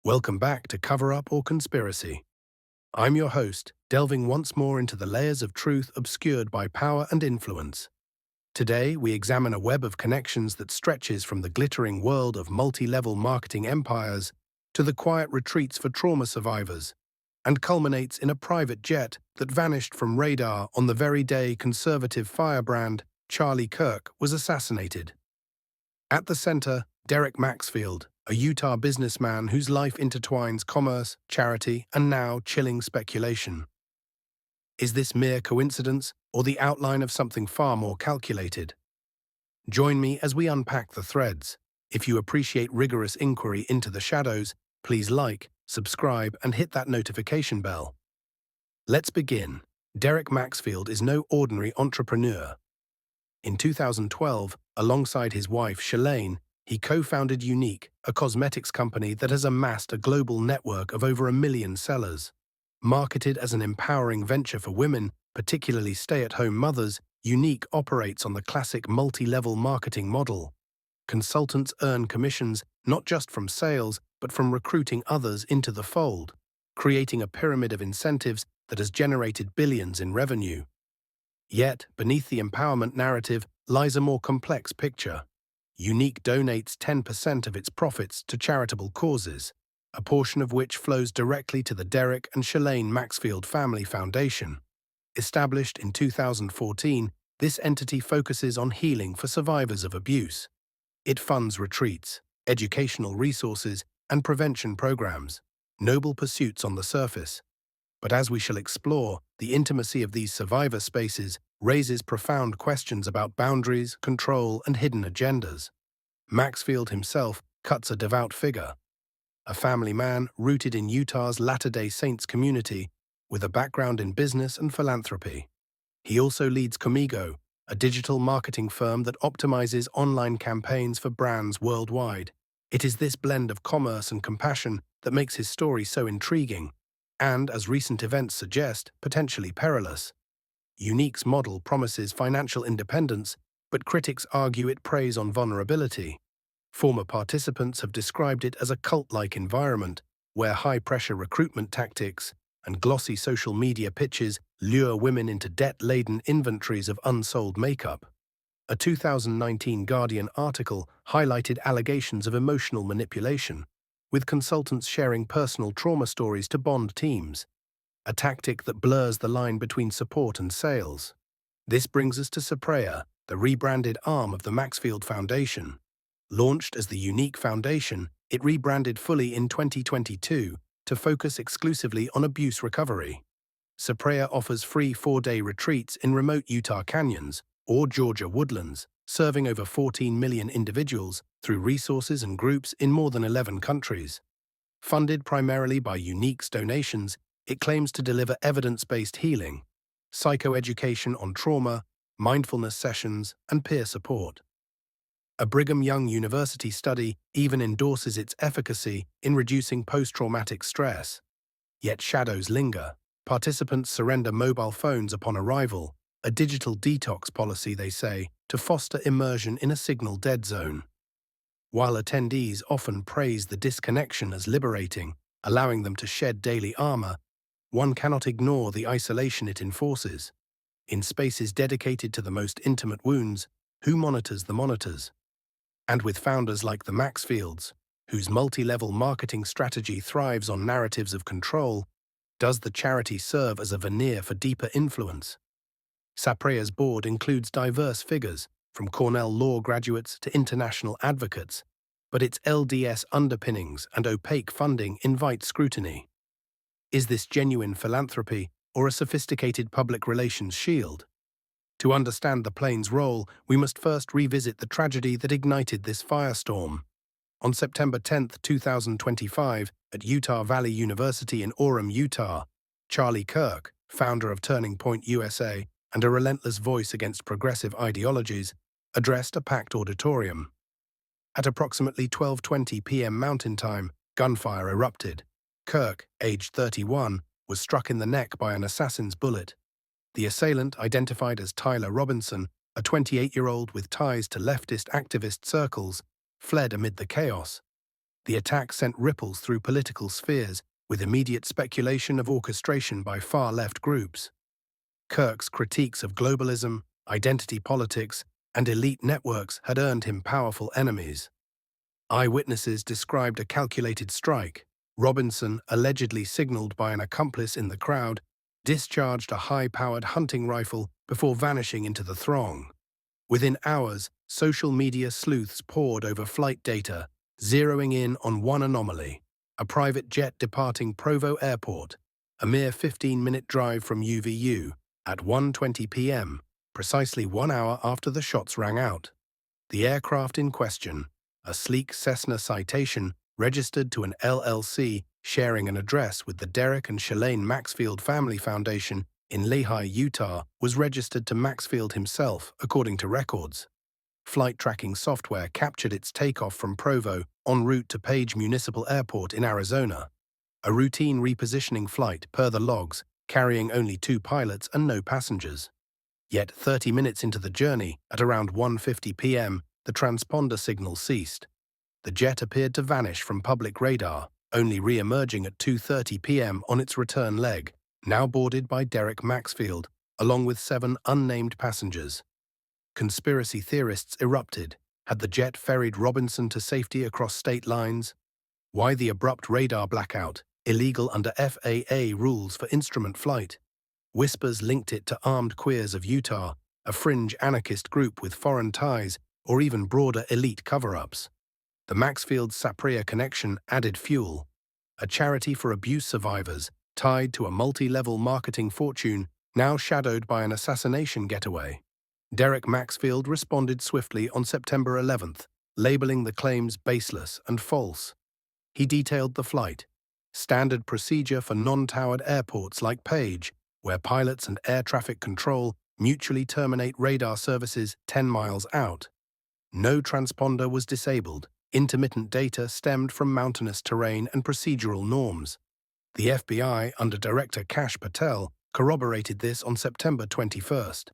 Welcome back to Cover Up or Conspiracy. I'm your host, delving once more into the layers of truth obscured by power and influence. Today, we examine a web of connections that stretches from the glittering world of multi-level marketing empires to the quiet retreats for trauma survivors, and culminates in a private jet that vanished from radar on the very day conservative firebrand Charlie Kirk was assassinated. At the center, Derek Maxfield, a Utah businessman whose life intertwines commerce, charity, and now chilling speculation. Is this mere coincidence or the outline of something far more calculated? Join me as we unpack the threads. If you appreciate rigorous inquiry into the shadows, please like, subscribe, and hit that notification bell. Let's begin. Derek Maxfield is no ordinary entrepreneur. In 2012, alongside his wife, Shalane, he co-founded Younique, a cosmetics company that has amassed a global network of over 1 million sellers. Marketed as an empowering venture for women, particularly stay-at-home mothers, Younique operates on the classic multi-level marketing model. Consultants earn commissions not just from sales, but from recruiting others into the fold, creating a pyramid of incentives that has generated billions in revenue. Yet, beneath the empowerment narrative lies a more complex picture. Younique donates 10% of its profits to charitable causes, a portion of which flows directly to the Derek and Shalane Maxfield Family Foundation. Established in 2014, this entity focuses on healing for survivors of abuse. It funds retreats, educational resources, and prevention programs, noble pursuits on the surface. But as we shall explore, the intimacy of these survivor spaces raises profound questions about boundaries, control, and hidden agendas. Maxfield himself cuts a devout figure, a family man rooted in Utah's Latter-day Saints community with a background in business and philanthropy. He also leads Comigo, a digital marketing firm that optimizes online campaigns for brands worldwide. It is this blend of commerce and compassion that makes his story so intriguing, and, as recent events suggest, potentially perilous. Younique's model promises financial independence, but critics argue it preys on vulnerability. Former participants have described it as a cult-like environment, where high-pressure recruitment tactics and glossy social media pitches lure women into debt-laden inventories of unsold makeup. A 2019 Guardian article highlighted allegations of emotional manipulation, with consultants sharing personal trauma stories to bond teams, a tactic that blurs the line between support and sales. This brings us to Saprea, the rebranded arm of the Maxfield Foundation. Launched as the Younique Foundation, it rebranded fully in 2022 to focus exclusively on abuse recovery. Saprea offers free 4-day retreats in remote Utah canyons or Georgia woodlands, serving over 14 million individuals through resources and groups in more than 11 countries. Funded primarily by Younique's donations, it claims to deliver evidence-based healing, psychoeducation on trauma, mindfulness sessions, and peer support. A Brigham Young University study even endorses its efficacy in reducing post-traumatic stress. Yet shadows linger. Participants surrender mobile phones upon arrival, a digital detox policy, they say, to foster immersion in a signal dead zone. While attendees often praise the disconnection as liberating, allowing them to shed daily armor, one cannot ignore the isolation it enforces. In spaces dedicated to the most intimate wounds, who monitors the monitors? And with founders like the Maxfields, whose multi-level marketing strategy thrives on narratives of control, does the charity serve as a veneer for deeper influence? Saprea's board includes diverse figures, from Cornell law graduates to international advocates, but its LDS underpinnings and opaque funding invite scrutiny. Is this genuine philanthropy or a sophisticated public relations shield? To understand the plane's role, we must first revisit the tragedy that ignited this firestorm. On September 10, 2025, at Utah Valley University in Orem, Utah, Charlie Kirk, founder of Turning Point USA and a relentless voice against progressive ideologies, addressed a packed auditorium. At approximately 12:20 p.m. Mountain Time, gunfire erupted. Kirk, aged 31, was struck in the neck by an assassin's bullet. The assailant, identified as Tyler Robinson, a 28-year-old with ties to leftist activist circles, fled amid the chaos. The attack sent ripples through political spheres, with immediate speculation of orchestration by far-left groups. Kirk's critiques of globalism, identity politics, and elite networks had earned him powerful enemies. Eyewitnesses described a calculated strike. Robinson, allegedly signaled by an accomplice in the crowd, discharged a high-powered hunting rifle before vanishing into the throng. Within hours, social media sleuths pored over flight data, zeroing in on one anomaly: a private jet departing Provo Airport, a mere 15-minute drive from UVU, at 1:20 p.m., precisely 1 hour after the shots rang out. The aircraft in question, a sleek Cessna Citation, registered to an LLC sharing an address with the Derek and Charlie Maxfield Family Foundation in Lehi, Utah, was registered to Maxfield himself, according to records. Flight tracking software captured its takeoff from Provo en route to Page Municipal Airport in Arizona. A routine repositioning flight, per the logs, carrying only 2 pilots and no passengers. Yet 30 minutes into the journey, at around 1:50 p.m., the transponder signal ceased. The jet appeared to vanish from public radar, only re-emerging at 2:30 p.m. on its return leg, now boarded by Derek Maxfield, along with 7 unnamed passengers. Conspiracy theorists erupted. Had the jet ferried Robinson to safety across state lines? Why the abrupt radar blackout, illegal under FAA rules for instrument flight? Whispers linked it to armed queers of Utah, a fringe anarchist group with foreign ties, or even broader elite cover-ups. The Maxfield-Saprea connection added fuel. A charity for abuse survivors, tied to a multi-level marketing fortune, now shadowed by an assassination getaway. Derek Maxfield responded swiftly on September 11th, labeling the claims baseless and false. He detailed the flight: standard procedure for non-towered airports like Page, where pilots and air traffic control mutually terminate radar services 10 miles out. No transponder was disabled. Intermittent data stemmed from mountainous terrain and procedural norms. The FBI, under Director Kash Patel, corroborated this on September 21st.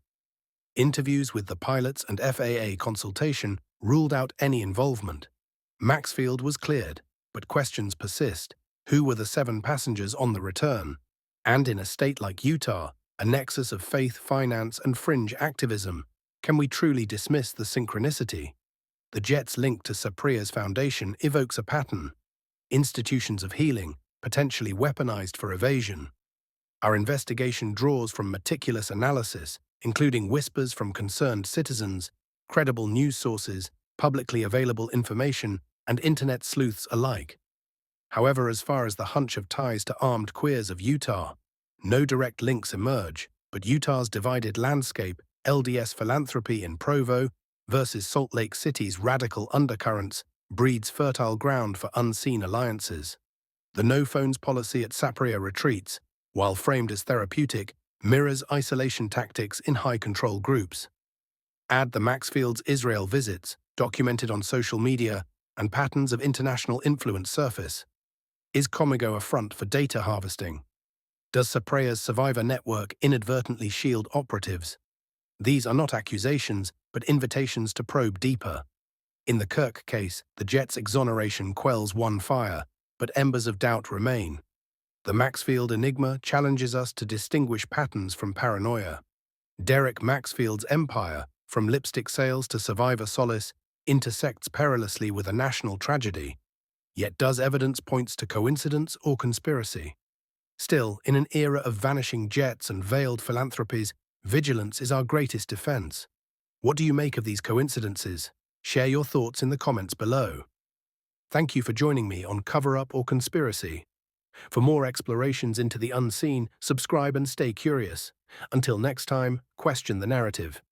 Interviews with the pilots and FAA consultation ruled out any involvement. Maxfield was cleared, but questions persist. Who were the 7 passengers on the return? And in a state like Utah, a nexus of faith, finance, and fringe activism, can we truly dismiss the synchronicity? The jet's link to Saprea's foundation evokes a pattern: institutions of healing, potentially weaponized for evasion. Our investigation draws from meticulous analysis, including whispers from concerned citizens, credible news sources, publicly available information, and internet sleuths alike. However, as far as the hunch of ties to armed queers of Utah, no direct links emerge, but Utah's divided landscape, LDS philanthropy in Provo versus Salt Lake City's radical undercurrents, breeds fertile ground for unseen alliances. The no-phones policy at Saprea retreats, while framed as therapeutic, mirrors isolation tactics in high-control groups. Add the Maxfield's Israel visits, documented on social media, and patterns of international influence surface. Is Comigo a front for data harvesting? Does Saprea's survivor network inadvertently shield operatives? These are not accusations, but invitations to probe deeper. In the Kirk case, the jet's exoneration quells one fire, but embers of doubt remain. The Maxfield enigma challenges us to distinguish patterns from paranoia. Derek Maxfield's empire, from lipstick sales to survivor solace, intersects perilously with a national tragedy. Yet does evidence points to coincidence or conspiracy? Still, in an era of vanishing jets and veiled philanthropies, vigilance is our greatest defense. What do you make of these coincidences? Share your thoughts in the comments below. Thank you for joining me on Cover Up or Conspiracy. For more explorations into the unseen, subscribe and stay curious. Until next time, question the narrative.